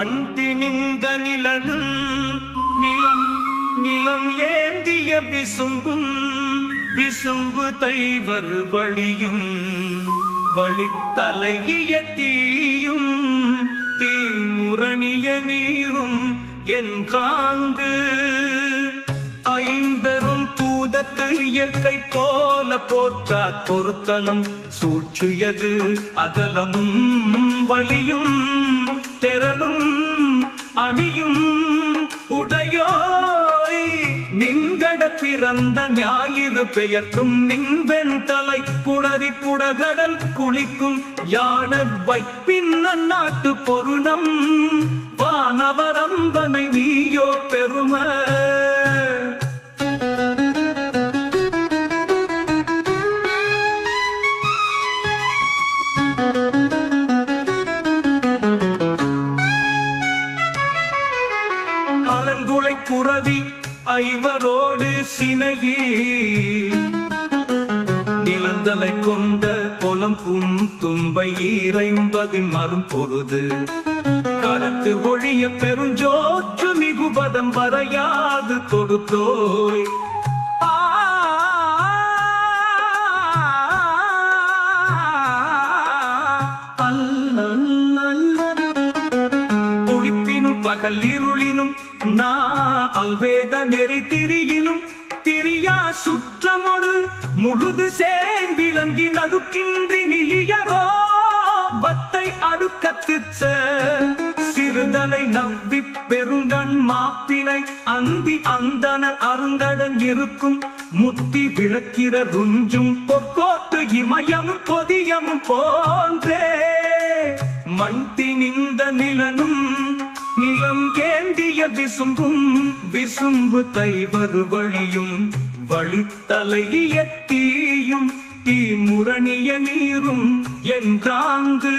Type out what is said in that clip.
மண் திணிந்த நிலனும் நிலம் நிலம் ஏந்திய விசும்பு தைவர் வழியும் வழித்தலைய தீயும் தீமுரணிய நீரும் என்றாங்கு ஐம்பெரும் தூதத்து இயற்கை போல போற்றா பொருத்தலம் சூழ்ச்சியது அகலமும் வழியும் திறனும் அணியும் உடையோய் நிங்கட பிறந்த ஞாயிறு பெயர்க்கும் நின்பெண் தலை புணரி புடகடல் குளிக்கும் யான வைப்பின் நாட்டு பொருணம் வானவரம்பனை நீயோ பெரும அலங்குளை புறவி ஐவரோடு சினையே நிலந்தலை கொண்ட பொலம்பும் தும்பை ஈரைம்பதின் மரும் பொருது கருத்து ஒழிய பெருஞ்சோற்று மிகுபதம் வரையாது கொடுத்தோய் பகல் இருளினும் அல்வேத நெறி திரியினும் திரியா சுற்றமொடு முழுது சேர்விலங்கி நடுக்கின்றி நிலியரோ பத்தை அடுக்கத்து சிறுதலை நம்பி பெருங்கண் மாப்பினை அந்தி அந்தன அருந்தடன் இருக்கும் முத்தி விளக்கிற ருஞ்சும் பொற்கோட்டு இமயம் பொதியமும் போன்றே மண் திணிந்த நிலனும் நிலம் கேந்திய விசும்பு தைவது வழியும் வழித்தலைய தீயும் தீமுரணிய நீரும் என்றாங்கு